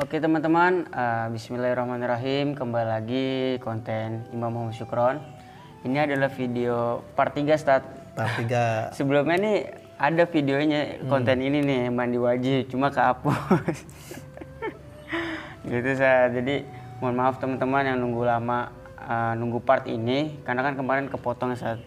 Oke teman-teman, bismillahirrahmanirrahim. Kembali lagi konten Imam Muhammad Syukron. Ini adalah video part 3 Start. Part 3. Sebelumnya nih ada videonya konten ini nih mandi wajib, cuma kehapus. Gitu saya. Jadi mohon maaf teman-teman yang nunggu lama nunggu part ini karena kan kemarin kepotong saat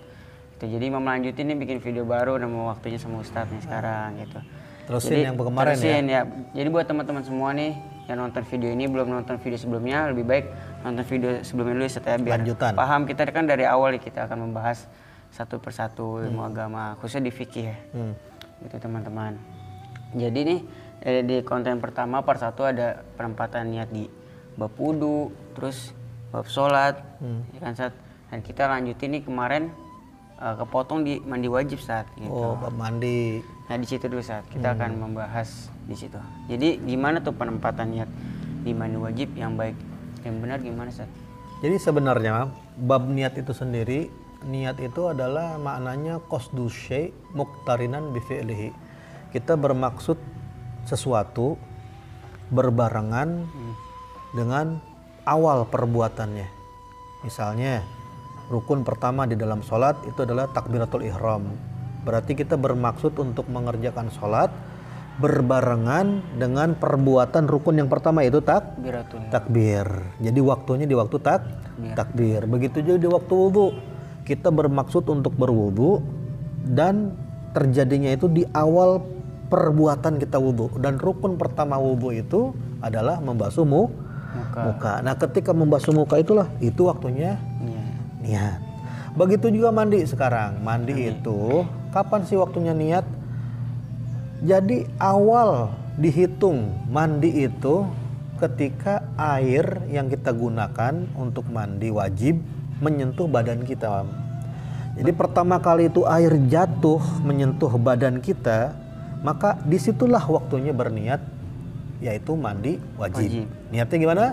itu. Jadi Imam lanjutin nih bikin video baru dan mau waktunya sama Ustadz nih sekarang gitu. Terusin yang kemarin ya. Jadi buat teman-teman semua nih yang nonton video ini belum nonton video sebelumnya, lebih baik nonton video sebelumnya dulu setelah biar lanjutan. Paham. Kita kan dari awal kita akan membahas satu persatu ilmu agama, khususnya di fikih ya. Gitu teman-teman. Jadi nih di konten pertama part 1 ada penempatan niat di bab wudu, terus bab sholat, ya kan Sat. Dan kita lanjutin nih kemarin kepotong di mandi wajib saat gitu. Oh, bab mandi. Nah di situ dulu saat kita akan membahas di situ. Jadi gimana tuh penempatan niat di mandi wajib yang baik, yang benar gimana saat? Jadi sebenarnya bab niat itu sendiri, niat itu adalah maknanya qasdu syai' muqtarinan bi fi'lihi. Kita bermaksud sesuatu berbarengan dengan awal perbuatannya. Misalnya rukun pertama di dalam sholat itu adalah takbiratul ihram. Berarti kita bermaksud untuk mengerjakan sholat berbarengan dengan perbuatan rukun yang pertama itu takbir. Jadi waktunya di waktu takbir. Begitu juga di waktu wudu. Kita bermaksud untuk berwudu dan terjadinya itu di awal perbuatan kita wudu. Dan rukun pertama wudu itu adalah membasuh muka. Nah ketika membasuh muka itu waktunya niat. Begitu juga mandi sekarang. Mandi itu kapan sih waktunya niat? Jadi awal dihitung mandi itu ketika air yang kita gunakan untuk mandi wajib menyentuh badan kita. Jadi pertama kali itu air jatuh menyentuh badan kita, maka disitulah waktunya berniat, yaitu mandi wajib. Niatnya gimana?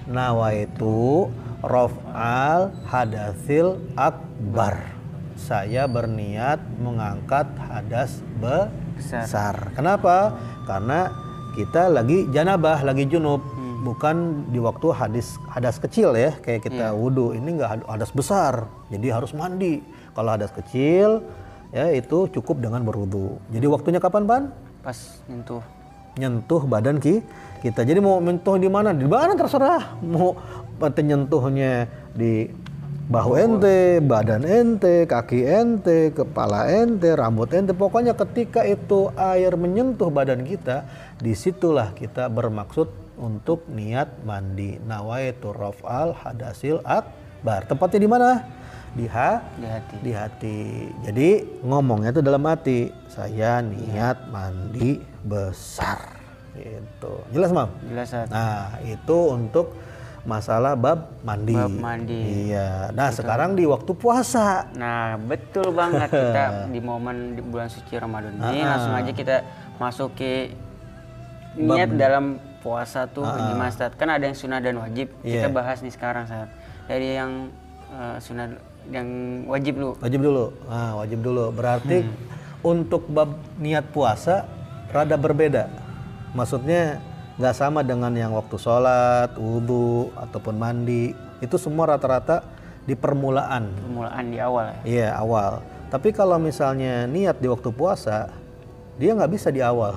Nawaitu raf'al hadatsil akbar. Saya berniat mengangkat hadas besar. Kenapa? Karena kita lagi janabah, lagi junub. Bukan di waktu hadas kecil ya, kayak kita wudu. Ini enggak hadas besar, jadi harus mandi. Kalau hadas kecil ya itu cukup dengan berwudu. Jadi waktunya kapan, Pan? Pas nyentuh badan kita. Jadi mau menyentuh di mana? Di mana terserah. Mau nyentuhnya di bahu ente, badan ente, kaki ente, kepala ente, rambut ente. Pokoknya ketika itu air menyentuh badan kita, disitulah kita bermaksud untuk niat mandi. Nawaitu raf'al hadasil akbar. Tempatnya di mana? Di hati. Jadi ngomongnya itu dalam hati. Saya niat mandi besar. Gitu. Jelas, Mam? Jelas, Sat. Nah, itu untuk masalah bab mandi. Iya. Nah, sekarang di waktu puasa. Nah, betul banget kita di momen di bulan suci Ramadan ini langsung aja kita masuk ke niat dalam puasa tuh gimana, Ustaz? Kan ada yang sunnah dan wajib. Kita bahas nih sekarang, Ustaz. Dari yang sunnah yang wajib dulu. Nah, wajib dulu. Berarti untuk bab niat puasa rada berbeda. Maksudnya nggak sama dengan yang waktu sholat, wudhu, ataupun mandi. Itu semua rata-rata di permulaan. Di awal ya? Iya, awal. Tapi kalau misalnya niat di waktu puasa, dia nggak bisa di awal.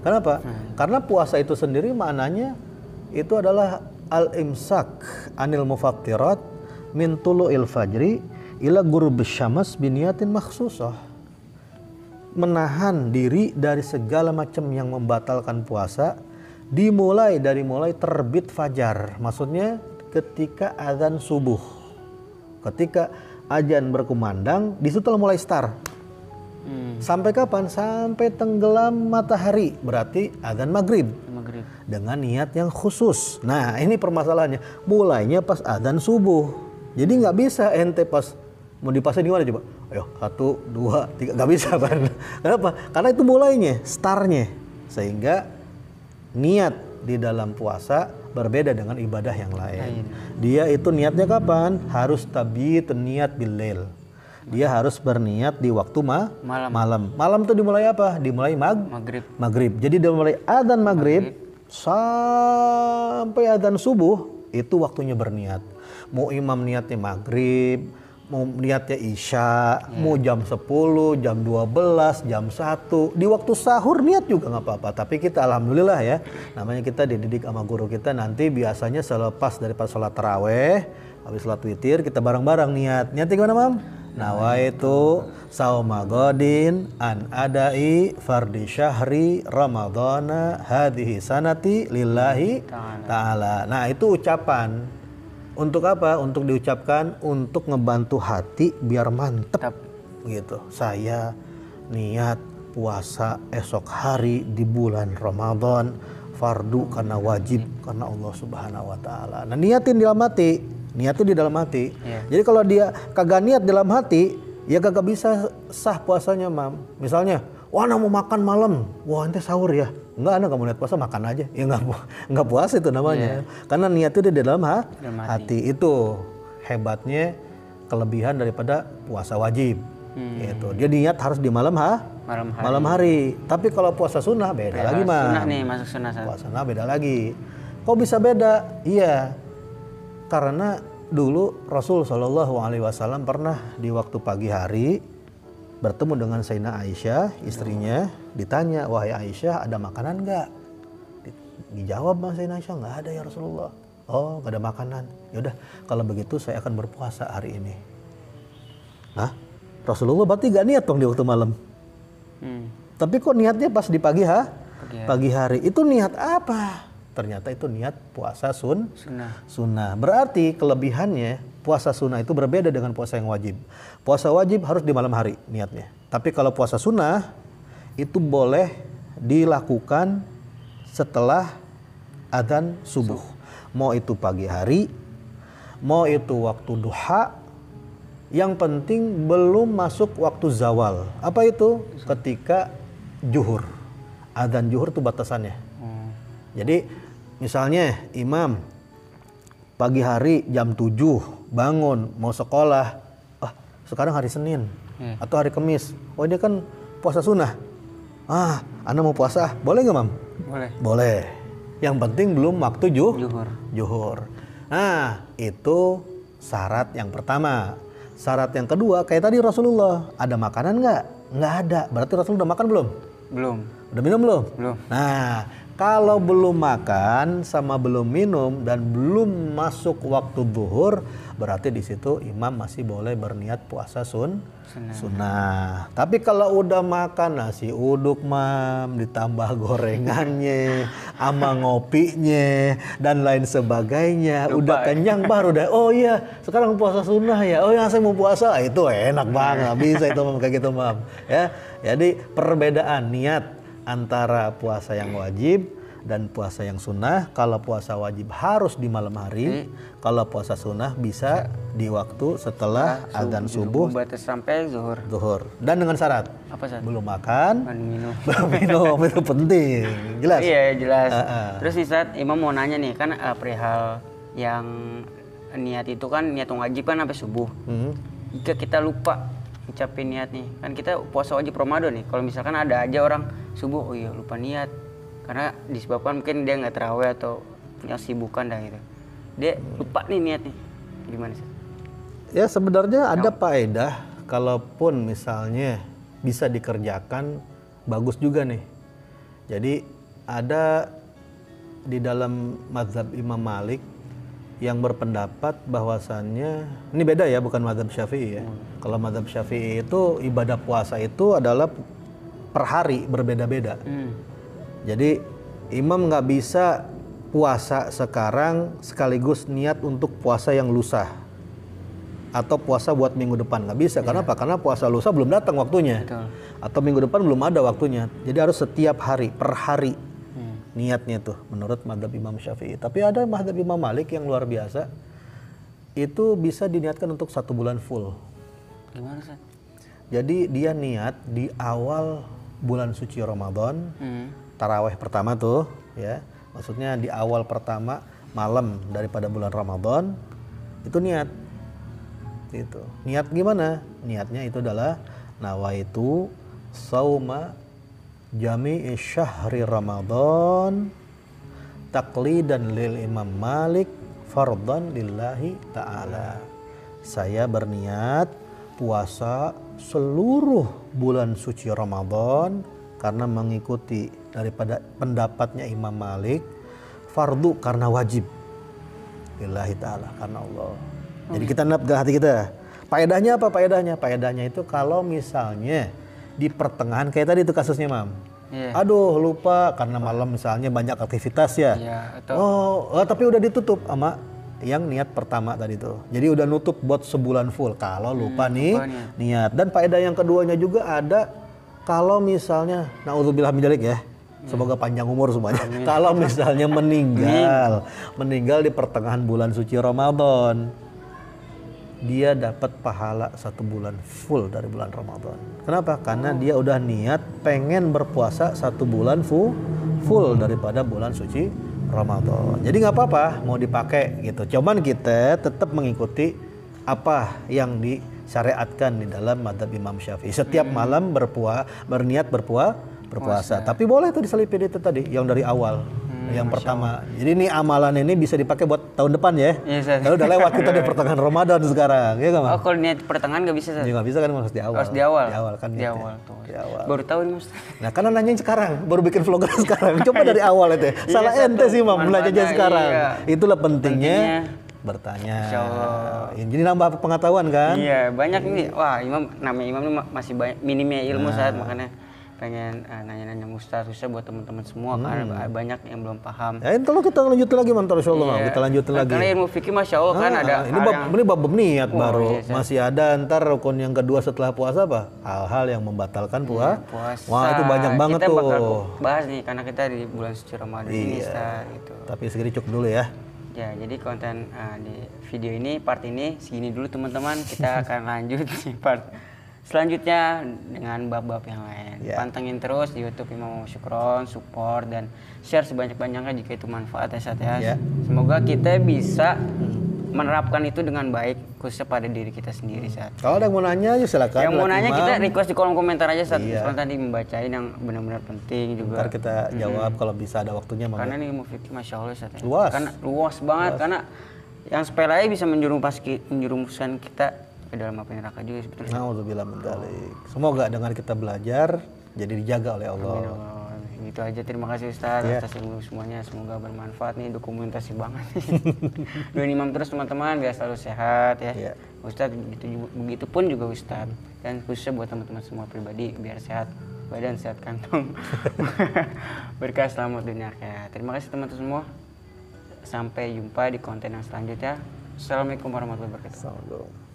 Kenapa? Karena puasa itu sendiri maknanya itu adalah al-imsak anil mufattirat min tulu'il fajri ila ghurubis syams biniyatin makhsusah. Menahan diri dari segala macam yang membatalkan puasa dimulai dari terbit fajar. Maksudnya ketika azan subuh. Ketika azan berkumandang, disitulah mulai start. Sampai kapan? Sampai tenggelam matahari. Berarti azan maghrib. Dengan niat yang khusus. Nah, ini permasalahannya. Mulainya pas azan subuh. Jadi nggak bisa ente pas mau dipasang di mana coba? Ayo 1, 2, 3, nggak bisa, Pan. Kenapa? Karena itu mulainya, startnya. Sehingga niat di dalam puasa berbeda dengan ibadah yang lain. Dia itu niatnya kapan? Harus tabit niat bilail. Dia harus berniat di waktu malam. Malam itu dimulai apa? Dimulai maghrib. Jadi dimulai adzan maghrib sampai adzan subuh itu waktunya berniat. Mau imam niatnya maghrib, mau niatnya isya, mau jam 10, jam 12, jam 1. Di waktu sahur niat juga nggak apa-apa. Tapi kita alhamdulillah ya, namanya kita dididik sama guru kita, nanti biasanya selepas daripada sholat taraweh, habis sholat witir kita bareng-bareng niat. Niatnya gimana Mam? Nawaitu sauma godin an adai fardi syahri ramadhana hadhihi sanati lillahi ta'ala. Nah itu ucapan. Untuk apa? Untuk diucapkan untuk ngebantu hati biar mantep gitu. Saya niat puasa esok hari di bulan Ramadan fardu karena wajib karena Allah Subhanahu wa taala. Nah, niatin di dalam hati. Niat itu di dalam hati. Jadi kalau dia kagak niat dalam hati, ya kagak bisa sah puasanya, Mam. Misalnya, wah mau makan malam. Wah, ente sahur ya. Enggak, Anda kamu niat puasa makan aja. Ya enggak puasa itu namanya. Karena niat itu di dalam hati. Itu hebatnya kelebihan daripada puasa wajib. Gitu. Dia niat harus di malam hari. Tapi kalau puasa sunnah beda lagi, Mam. Sunnah nih, masuk sunnah. Puasa sunnah beda lagi. Kok bisa beda? Iya. Karena dulu Rasul SAW pernah di waktu pagi hari bertemu dengan Sayyidina Aisyah, istrinya, ditanya, wahai Aisyah ada makanan nggak? Dijawab sama Sayyidina Aisyah, nggak ada ya Rasulullah. Oh, nggak ada makanan. Yaudah, kalau begitu saya akan berpuasa hari ini. Nah, Rasulullah berarti nggak niat dong di waktu malam. Tapi kok niatnya pas di pagi hari? Itu niat apa? Ternyata itu niat puasa sunnah. Berarti kelebihannya puasa sunnah itu berbeda dengan puasa yang wajib. Puasa wajib harus di malam hari niatnya. Tapi kalau puasa sunnah itu boleh dilakukan setelah adzan subuh. Mau itu pagi hari, mau itu waktu duha. Yang penting belum masuk waktu zawal. Apa itu? Ketika zuhur. Adzan zuhur itu batasannya. Jadi misalnya imam pagi hari jam 7 bangun mau sekolah, sekarang hari Senin atau hari Kamis, ini kan puasa sunnah, Anda mau puasa, boleh nggak Mam? Boleh. Yang penting belum waktu zuhur. Nah itu syarat yang pertama. Syarat yang kedua kayak tadi Rasulullah, ada makanan nggak? Nggak ada. Berarti Rasul udah makan belum? Belum. Udah minum belum? Belum. Nah, kalau belum makan sama belum minum dan belum masuk waktu zuhur, berarti di situ imam masih boleh berniat puasa sunnah. Tapi kalau udah makan nasi uduk, Mam, ditambah gorengannya, sama ngopinya dan lain sebagainya, udah kenyang baru udah, oh iya sekarang puasa sunnah ya, oh ya saya mau puasa, itu enak banget, bisa itu Mam, kayak gitu Mam. Ya, jadi perbedaan niat antara puasa yang wajib dan puasa yang sunnah. Kalau puasa wajib harus di malam hari, kalau puasa sunnah bisa di waktu setelah adzan subuh batas sampai zuhur. Dan dengan syarat apa syarat? Belum makan, belum minum itu penting. Jelas? Iya jelas. Terus nih Ustaz, Imam mau nanya nih, kan perihal yang niat itu kan niat wajib kan sampai subuh. Jika kita lupa ucapin niat nih, kan kita puasa wajib Ramadan nih, kalau misalkan ada aja orang subuh, oh iya lupa niat karena disebabkan mungkin dia nggak terawih atau punya sibukan dah gitu, dia lupa nih niat nih, gimana sih? Ya sebenarnya ada faedah, kalaupun misalnya bisa dikerjakan bagus juga nih. Jadi ada di dalam mazhab Imam Malik yang berpendapat bahwasannya, ini beda ya, bukan mazhab Syafi'i ya. Kalau mazhab Syafi'i itu ibadah puasa itu adalah per hari berbeda-beda. Jadi imam nggak bisa puasa sekarang sekaligus niat untuk puasa yang lusa atau puasa buat minggu depan, nggak bisa. Karena apa? Karena puasa lusa belum datang waktunya. Betul. Atau minggu depan belum ada waktunya. Jadi harus setiap hari, per hari. Niatnya tuh menurut mazhab Imam Syafi'i. Tapi ada mazhab Imam Malik yang luar biasa, itu bisa diniatkan untuk 1 bulan full. Gimana Ustaz? Jadi dia niat di awal bulan suci Ramadan, taraweh pertama tuh ya, maksudnya di awal pertama malam daripada bulan Ramadan itu niat. Itu niat gimana? Niatnya itu adalah nawaitu sauma jami'i syahri Ramadan taqlidan lil Imam Malik fardhan lillahi ta'ala. Saya berniat puasa seluruh bulan suci Ramadan karena mengikuti daripada pendapatnya Imam Malik, fardu karena wajib lillahi ta'ala, karena Allah. Jadi kita nap ke hati kita. Faedahnya apa? Faedahnya itu kalau misalnya di pertengahan kayak tadi itu kasusnya Mam. Aduh lupa karena malam misalnya banyak aktivitas ya. Tapi udah ditutup sama yang niat pertama tadi tuh. Jadi udah nutup buat sebulan full kalau lupa nih niat. Dan faedah yang keduanya juga ada kalau misalnya naudzubillah min dzalik ya. Semoga panjang umur semuanya. Kalau misalnya meninggal di pertengahan bulan suci Ramadan, dia dapat pahala 1 bulan full dari bulan Ramadan. Kenapa? Karena dia udah niat pengen berpuasa 1 bulan full daripada bulan suci Ramadan. Jadi nggak apa-apa mau dipakai gitu. Cuman kita tetap mengikuti apa yang disyariatkan di dalam mazhab Imam Syafi'i. Setiap malam berniat berpuasa. Tapi boleh tuh diselipin itu tadi yang dari awal. Yang pertama. Jadi ini amalan ini bisa dipakai buat tahun depan ya. Kalau udah lewat kita di pertengahan Ramadan sekarang, ya kan? Oh, kalau niat pertengahan nggak bisa. Ya nggak bisa kan, harus di awal. Harus di awal. Di awal kan. Di awal tuh. Di awal. Baru tahu nih Mas. Nah, karena nanyain sekarang, baru bikin vlogger sekarang. Coba dari awal itu. Salah ente sih, Mam, belajarnya sekarang. Itulah pentingnya bertanya. Jadi nambah pengetahuan kan? Iya, banyak nih. Wah, namanya Imam ini masih banyak minimnya ilmu saat makanya pengen nanya-nanya Ustaz buat teman-teman semua karena banyak yang belum paham. Ya, kalau kita lanjutin lagi mantar insyaallah, kita lanjutin lagi. Karena ilmu fikih Masya Allah kan ada ini bab niat baru. Masih ada ntar rukun yang kedua setelah puasa apa? Hal-hal yang membatalkan puasa. Wah, itu banyak banget kita tuh. Kita bakal bahas nih karena kita di bulan suci Ramadan ini Ustaz gitu. Tapi segini cukup dulu ya. Ya, jadi konten di video ini part ini segini dulu teman-teman. Kita akan lanjut di part selanjutnya dengan bab-bab yang lain. Pantengin terus di YouTube Imam Syukron, support dan share sebanyak-banyaknya jika itu manfaat ya Sat ya. Semoga kita bisa menerapkan itu dengan baik khususnya pada diri kita sendiri Sat. Kalau ada yang mau nanya ya silakan. Yang mau nanya kita request di kolom komentar aja Sat. Soalnya tadi membacain yang benar-benar penting juga. Ntar kita jawab kalau bisa ada waktunya. Karena ini ilmu fikih Masya Allah Sat ya. Luas. Karena luas banget karena yang sepele aja bisa menjerumuskan kita ke dalam api neraka juga sebetulnya. Nauzubillah min dzalik. Semoga dengan kita belajar jadi dijaga oleh Allah. Amin. Gitu aja, terima kasih Ustaz atas ilmu semuanya, semoga bermanfaat nih, dokumentasi banget. Doain Imam terus teman-teman biar selalu sehat ya. Ustaz begitu pun juga Ustaz. Dan khususnya buat teman-teman semua pribadi biar sehat badan, sehat kantong. Berkah selamat dunia akhirat. Terima kasih teman-teman semua. Sampai jumpa di konten yang selanjutnya. Assalamualaikum warahmatullahi wabarakatuh.